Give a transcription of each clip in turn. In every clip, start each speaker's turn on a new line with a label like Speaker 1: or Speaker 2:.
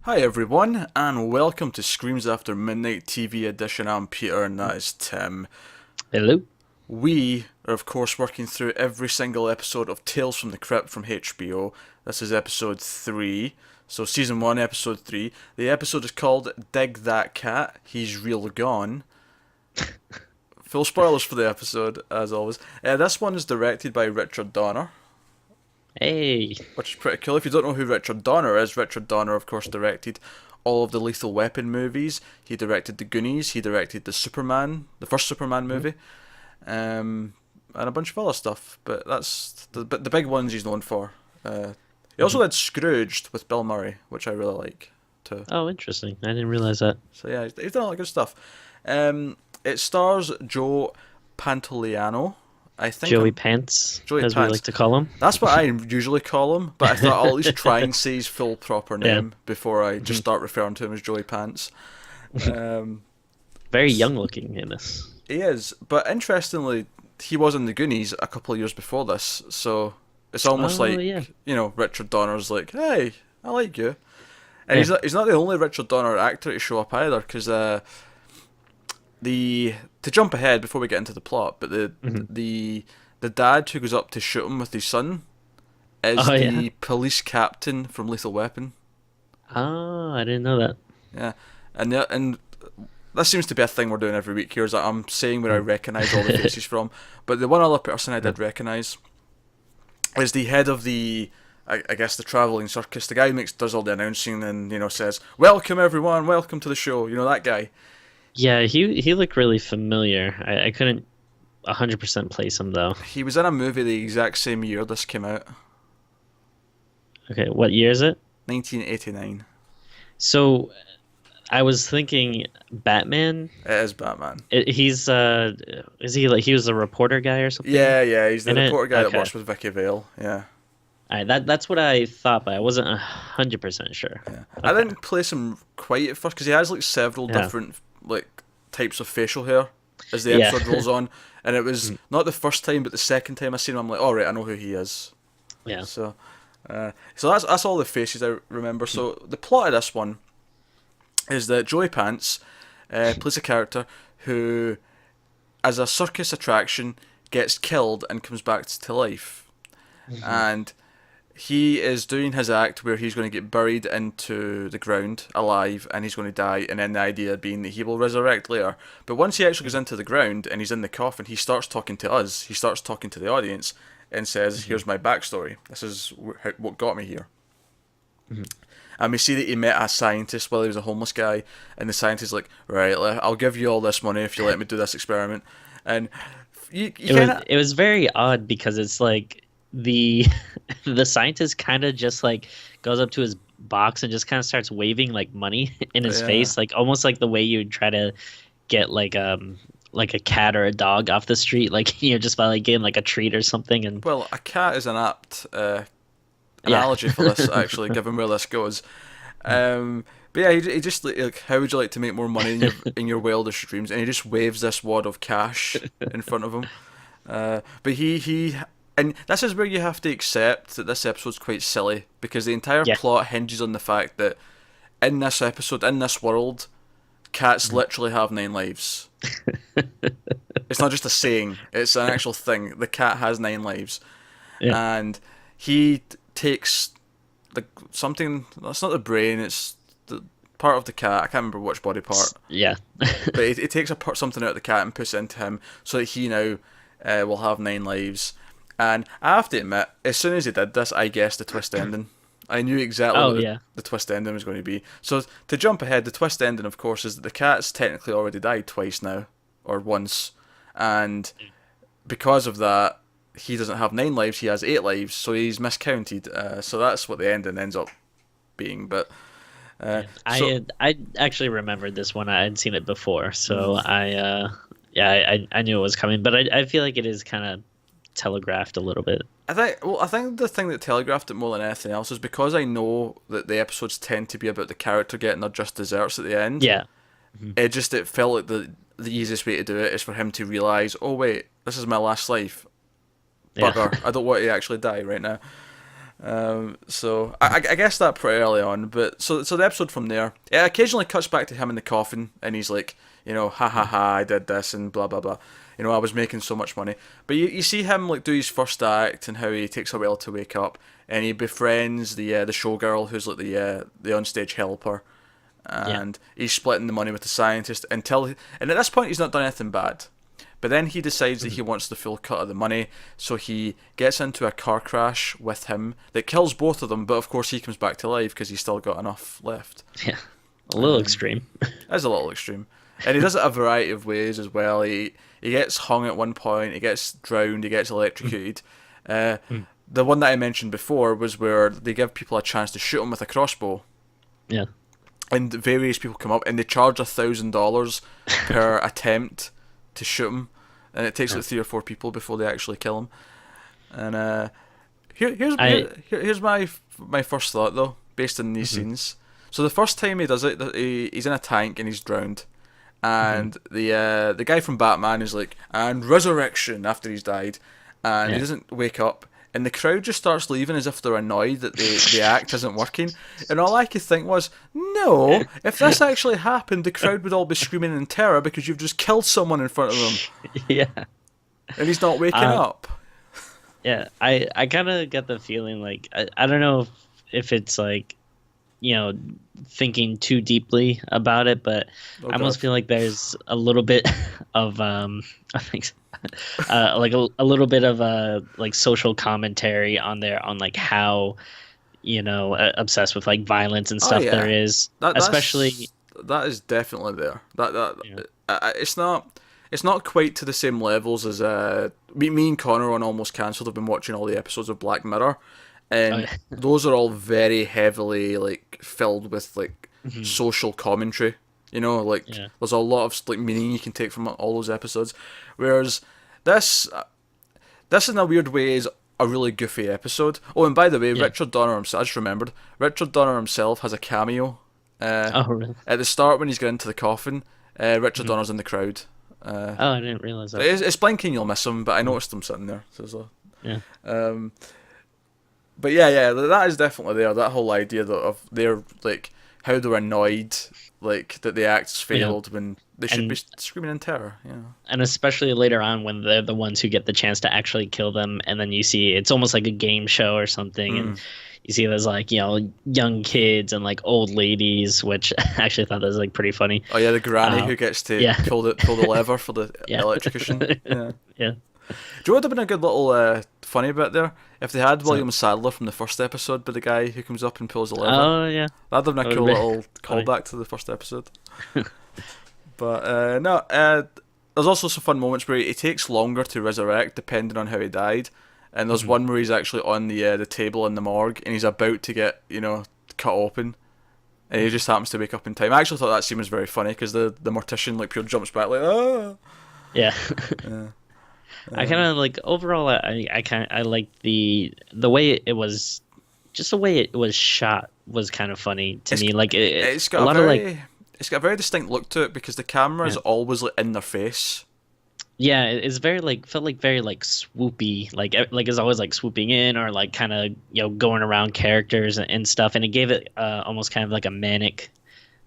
Speaker 1: Hi everyone, and welcome to Screams After Midnight TV edition. I'm Peter, and that is Tim.
Speaker 2: Hello.
Speaker 1: We are, of course, working through every single episode of Tales from the Crypt from HBO. This is episode 3, so season 1, episode 3. The episode is called Dig That Cat, He's Real Gone. Full spoilers for the episode, as always. This one is directed by Richard Donner,
Speaker 2: Hey.
Speaker 1: which is pretty cool. If you don't know who Richard Donner is, Richard Donner, of course, directed all of the Lethal Weapon movies. He directed The Goonies. He directed the first Superman movie, and a bunch of other stuff. But the big ones he's known for. He also did Scrooged with Bill Murray, which I really like too.
Speaker 2: Oh, interesting. I didn't realize that.
Speaker 1: So yeah, he's done a lot of good stuff. It stars Joe Pantoliano. I think
Speaker 2: Joey Pants,
Speaker 1: Joey
Speaker 2: as we
Speaker 1: Pants.
Speaker 2: like to call him.
Speaker 1: That's what I usually call him, but I thought I'll at least try and say his full proper
Speaker 2: Yeah.
Speaker 1: name before I just start referring to him as Joey Pants. Um,
Speaker 2: Very young looking in this.
Speaker 1: he is, but interestingly, he was in the Goonies a couple of years before this, so it's almost
Speaker 2: Oh,
Speaker 1: like,
Speaker 2: yeah.
Speaker 1: Richard Donner's like, hey, I like you. And
Speaker 2: Yeah.
Speaker 1: he's not the only Richard Donner actor to show up either, because to jump ahead before we get into the plot, but the dad who goes up to shoot him with his son is
Speaker 2: Oh,
Speaker 1: the
Speaker 2: yeah.
Speaker 1: police captain from Lethal Weapon.
Speaker 2: Oh, I didn't know that.
Speaker 1: Yeah, and that seems to be a thing we're doing every week here. Is that I'm saying where I recognise all the faces from, but the one other person I did recognise is the head of I guess the travelling circus. The guy who does all the announcing and says, "Welcome everyone, welcome to the show." You know that guy.
Speaker 2: Yeah, he looked really familiar. I couldn't 100% place him though.
Speaker 1: He was in a movie the exact same year this came out,
Speaker 2: Okay, what year is it?
Speaker 1: 1989.
Speaker 2: So I was thinking Batman.
Speaker 1: It is Batman.
Speaker 2: He's is he like he was a reporter guy or something?
Speaker 1: Yeah, he's the
Speaker 2: In it?
Speaker 1: reporter guy that
Speaker 2: Okay.
Speaker 1: works with Vicky Vale. Yeah.
Speaker 2: Alright, that's what I thought, but I wasn't 100% sure.
Speaker 1: Yeah. I didn't place him quite at first because he has like several
Speaker 2: Yeah.
Speaker 1: different like types of facial hair as the
Speaker 2: Yeah.
Speaker 1: episode rolls on, and it was not the first time, but the second time I seen him, I'm like, all right, I know who he is.
Speaker 2: Yeah.
Speaker 1: So that's all the faces I remember. So the plot of this one is that Joey Pants plays a character who, as a circus attraction, gets killed and comes back to life, and he is doing his act where he's going to get buried into the ground alive and he's going to die, and then the idea being that he will resurrect later. But once he actually goes into the ground and he's in the coffin, he starts talking to us, he starts talking to the audience and says, here's my backstory, this is what got me here. And we see that he met a scientist while he was a homeless guy, and the scientist is like, right, I'll give you all this money if you let me do this experiment. And you kind of...
Speaker 2: It was very odd because it's like the the scientist kind of just like goes up to his box and just kind of starts waving like money in his
Speaker 1: Yeah.
Speaker 2: face, like almost like the way you'd try to get like a cat or a dog off the street, like just by like getting like a treat or something. And
Speaker 1: Well, a cat is an apt analogy for this, actually, given where this goes. But yeah, he just like, how would you like to make more money in your wildest dreams? And he just waves this wad of cash in front of him. But he and this is where you have to accept that this episode's quite silly, because the entire
Speaker 2: Yeah.
Speaker 1: plot hinges on the fact that in this episode, in this world, cats literally have 9 lives. It's not just a saying; it's an actual thing. The cat has 9 lives,
Speaker 2: Yeah.
Speaker 1: and he takes something. That's not the brain; it's the part of the cat. I can't remember which body part,
Speaker 2: yeah.
Speaker 1: but he takes something out of the cat and puts it into him, so that he now will have 9 lives. And I have to admit, as soon as he did this, I guessed the twist ending. I knew exactly
Speaker 2: Oh,
Speaker 1: what
Speaker 2: yeah.
Speaker 1: the twist ending was going to be. So to jump ahead, the twist ending, of course, is that the cat's technically already died twice now, or once, and because of that, he doesn't have 9 lives. He has 8 lives, so he's miscounted. So that's what the ending ends up being. But
Speaker 2: I actually remembered this one. I had seen it before, so I knew it was coming, but I feel like it is kind of telegraphed a little bit.
Speaker 1: I think the thing that telegraphed it more than anything else is because I know that the episodes tend to be about the character getting their just desserts at the end.
Speaker 2: Yeah.
Speaker 1: It felt like the easiest way to do it is for him to realise, oh wait, this is my last life.
Speaker 2: Yeah.
Speaker 1: Bugger, I don't want to actually die right now. So I guess that pretty early on, but so the episode from there, it occasionally cuts back to him in the coffin, and he's like, ha ha ha, I did this and blah blah blah. I was making so much money. But you see him like do his first act and how he takes a while to wake up, and he befriends the showgirl who's like the onstage helper, and he's splitting the money with the scientist and at this point he's not done anything bad. But then he decides that he wants the full cut of the money, so he gets into a car crash with him that kills both of them, but of course he comes back to life because he's still got enough left.
Speaker 2: Yeah, a little extreme.
Speaker 1: That's a little extreme. And he does it a variety of ways as well. He gets hung at one point, he gets drowned, he gets electrocuted. The one that I mentioned before was where they give people a chance to shoot him with a crossbow.
Speaker 2: Yeah.
Speaker 1: And various people come up and they charge $1,000 per attempt to shoot him, and it takes like 3 or 4 people before they actually kill him. And here's my first thought though, based on these scenes. So the first time he does it, he's in a tank and he's drowned, and the guy from Batman is like, and resurrection after he's died, and he doesn't wake up. And the crowd just starts leaving as if they're annoyed that the act isn't working. And all I could think was, no, if this actually happened, the crowd would all be screaming in terror because you've just killed someone in front of them.
Speaker 2: Yeah.
Speaker 1: And he's not waking up.
Speaker 2: Yeah, I kind of get the feeling like, I don't know if it's like, thinking too deeply about it, but I almost feel like there's a little bit of I think like a little bit of like social commentary on there on like how obsessed with like violence and stuff there is, especially
Speaker 1: that is definitely there. It's not quite to the same levels as me and Connor on Almost Cancelled have been watching all the episodes of Black Mirror. And those are all very heavily like filled with like social commentary. There's a lot of like meaning you can take from all those episodes. Whereas this in a weird way is a really goofy episode. Oh, and by the way, Richard Donner himself, I just remembered, Richard Donner himself has a cameo.
Speaker 2: Really?
Speaker 1: At the start when he's getting into the coffin, Richard Donner's in the crowd.
Speaker 2: I didn't realize that.
Speaker 1: It's blinking, you'll miss him, but I noticed him sitting there. But yeah, that is definitely there. That whole idea of they're like how they're annoyed, like that the acts failed when they should be screaming in terror.
Speaker 2: And especially later on when they're the ones who get the chance to actually kill them, and then you see it's almost like a game show or something, and you see there's like young kids and like old ladies, which I actually thought that was like pretty funny.
Speaker 1: Oh yeah, the granny who gets to pull the lever for the electrocution.
Speaker 2: Yeah.
Speaker 1: Do you know what would have been a good little funny bit there? If they had William Sadler from the first episode, but the guy who comes up and pulls the lever.
Speaker 2: Oh, yeah.
Speaker 1: That'd have been a cool little callback to the first episode. But there's also some fun moments where it takes longer to resurrect depending on how he died. And there's one where he's actually on the table in the morgue and he's about to get, cut open. And he just happens to wake up in time. I actually thought that scene was very funny because the mortician like pure jumps back like, ah!
Speaker 2: Yeah. I kind of like overall. I like the way it was, just the way it was shot was kind of funny to me. Like
Speaker 1: it's got it's got a very distinct look to it because the camera is always like in their face.
Speaker 2: Yeah, it's very like felt like very like swoopy, like it's always like swooping in or like kind of going around characters and stuff, and it gave it almost kind of like a manic,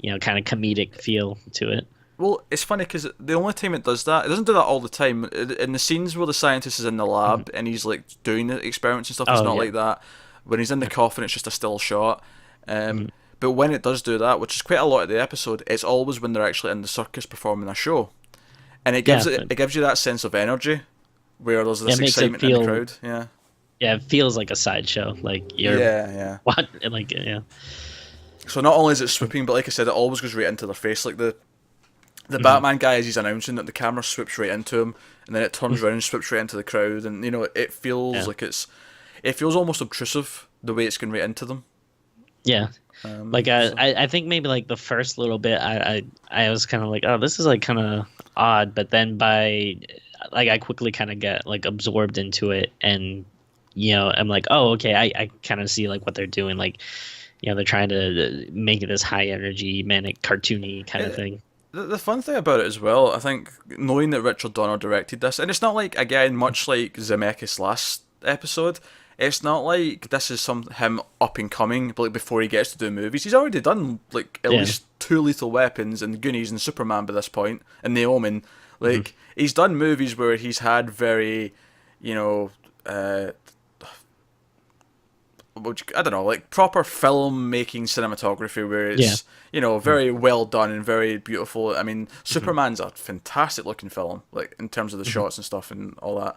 Speaker 2: kind of comedic feel to it.
Speaker 1: Well, it's funny because the only time it does that, it doesn't do that all the time. In the scenes where the scientist is in the lab and he's like doing the experiments and stuff, it's not like that. When he's in the coffin, it's just a still shot. But when it does do that, which is quite a lot of the episode, it's always when they're actually in the circus performing a show, and it gives it gives you that sense of energy where there's this excitement in the crowd.
Speaker 2: Yeah, it feels like a sideshow. Like you're what like
Speaker 1: So not only is it swooping, but like I said, it always goes right into their face. Like the Batman guy, as he's announcing that the camera swoops right into him, and then it turns around and swoops right into the crowd, and it feels like it feels almost obtrusive the way it's going right into them.
Speaker 2: Yeah, I think maybe like the first little bit, I was kind of like, oh, this is like kind of odd, but then I quickly kind of get like absorbed into it, and I'm like, oh, okay, I kind of see like what they're doing, like they're trying to make it this high energy, manic, cartoony kind of thing.
Speaker 1: The fun thing about it as well, I think, knowing that Richard Donner directed this, and it's not like, again, much like Zemeckis' last episode, it's not like this is him up and coming, but like before he gets to do movies. He's already done like at least 2 Lethal Weapons and Goonies and Superman by this point, and The Omen. Like he's done movies where he's had very, you know, I don't know, like proper filmmaking cinematography where it's you know very well done and very beautiful. I mean, Superman's a fantastic looking film, like in terms of the shots and stuff and all that.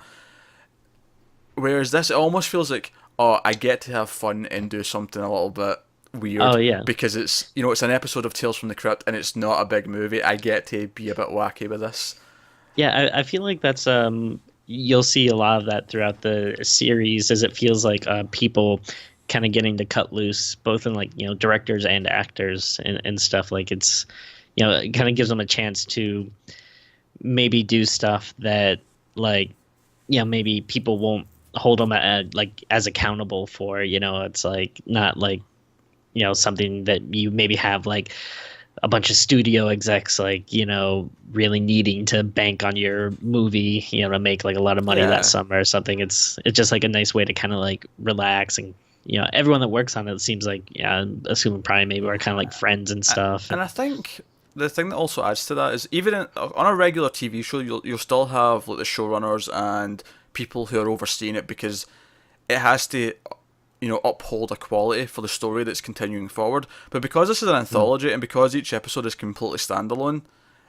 Speaker 1: Whereas this, it almost feels like, oh, I get to have fun and do something a little bit weird.
Speaker 2: Oh yeah,
Speaker 1: because it's, you know, it's an episode of Tales from the Crypt and it's not a big movie. I get to be a bit wacky with this.
Speaker 2: yeah. I feel like that's you'll see a lot of that throughout the series, as it feels like people kind of getting to cut loose, both in like, you know, directors and actors and stuff. Like it's, you know, it kind of gives them a chance to maybe do stuff that, like, you know, maybe people won't hold them like as accountable for. You know, it's like not like, you know, something that you maybe have like a bunch of studio execs, like, you know, really needing to bank on your movie, you know, to make like a lot of money that summer or something. It's just like a nice way to kind of like relax. And, you know, everyone that works on it seems like, yeah, I'm assuming probably maybe are kind of like friends and stuff.
Speaker 1: And I think the thing that also adds to that is even on a regular TV show, you'll still have like the showrunners and people who are overseeing it, because it has to, you know, uphold a quality for the story that's continuing forward. But because this is an anthology and because each episode is completely standalone,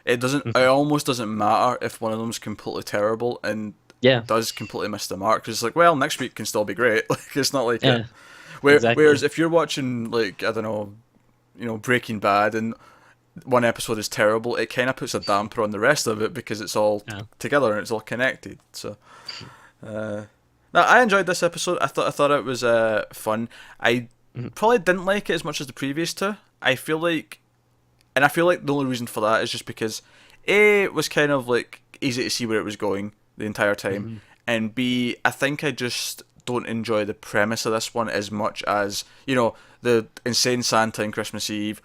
Speaker 1: it almost doesn't matter if one of them's completely terrible and does completely miss the mark, because it's like, well, next week can still be great. Like it's not like
Speaker 2: exactly.
Speaker 1: Whereas if you're watching, like, I don't know, you know, Breaking Bad and one episode is terrible, it kind of puts a damper on the rest of it because it's all together and it's all connected. So now, I enjoyed this episode. I thought it was fun. I probably didn't like it as much as the previous two. I feel like the only reason for that is just because A, it was kind of like easy to see where it was going the entire time, and B, I think I just don't enjoy the premise of this one as much as, you know, the insane Santa in Christmas Eve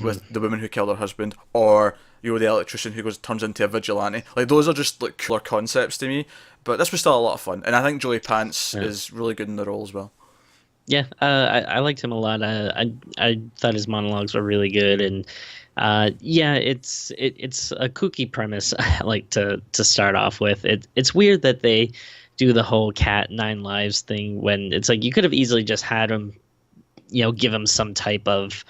Speaker 1: with the woman who killed her husband, or, you know, the electrician who turns into a vigilante. Like, those are just like cooler concepts to me. But this was still a lot of fun, and I think Joey Pants is really good in the role as well.
Speaker 2: Yeah, I liked him a lot. I thought his monologues were really good, and it's a kooky premise. I like to start off with. It's weird that they do the whole cat 9 lives thing when it's like you could have easily just had him, you know, give him some type of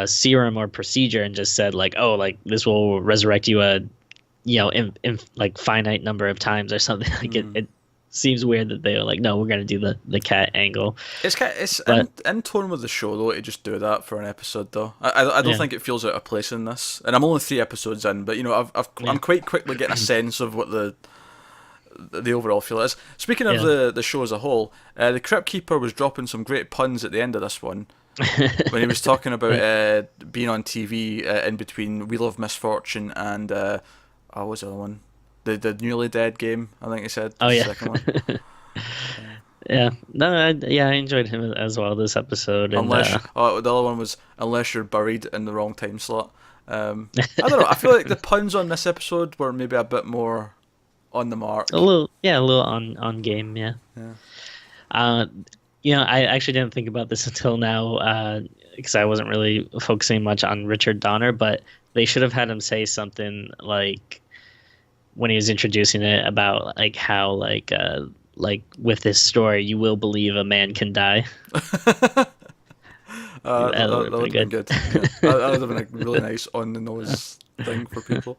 Speaker 2: serum or procedure and just said like, oh, like this will resurrect you you know, in like finite number of times or something. Like it seems weird that they were like, no, we're gonna do the cat angle.
Speaker 1: It's in tone with the show though to just do that for an episode though. I don't think it feels out of place in this, and I'm only 3 episodes in, but you know I'm quite quickly getting a sense of what the overall feel is. Speaking of the show as a whole, the Crypt Keeper was dropping some great puns at the end of this one. When he was talking about being on TV in between Wheel of Misfortune and what was the other one? The Newly Dead game, I think he said.
Speaker 2: Oh yeah.
Speaker 1: The second one.
Speaker 2: I enjoyed him as well this episode. And,
Speaker 1: the other one was unless you're buried in the wrong time slot. I don't know. I feel like the puns on this episode were maybe a bit more on the mark.
Speaker 2: A little on game. Yeah. You know, I actually didn't think about this until now because I wasn't really focusing much on Richard Donner, but they should have had him say something like when he was introducing it about like how like with this story you will believe a man can die.
Speaker 1: That would have been good. Yeah. That would have been a really nice on the nose thing for people.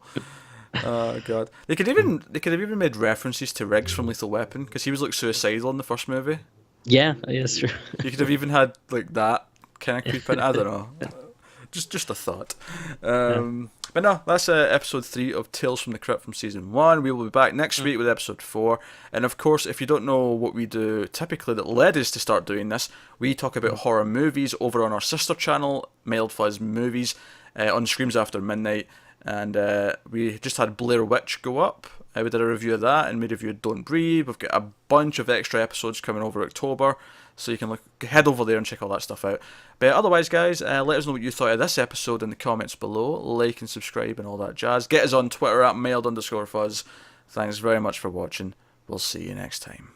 Speaker 1: Oh god, they could have even made references to Riggs from Lethal Weapon, because he was like suicidal in the first movie.
Speaker 2: Yeah, that's true.
Speaker 1: You could have even had like that kind of creep in. I don't know. Just a thought. But no, that's episode 3 of Tales from the Crypt from season 1. We will be back next week with episode 4. And of course, if you don't know what we do typically that led us to start doing this, we talk about horror movies over on our sister channel, Mild Fuzz Movies, on Screams After Midnight. And we just had Blair Witch go up. We did a review of that, and we reviewed Don't Breathe. We've got a bunch of extra episodes coming over October, so you can head over there and check all that stuff out. But otherwise, guys, let us know what you thought of this episode in the comments below. Like and subscribe and all that jazz. Get us on Twitter at @mild_fuzz. Thanks very much for watching. We'll see you next time.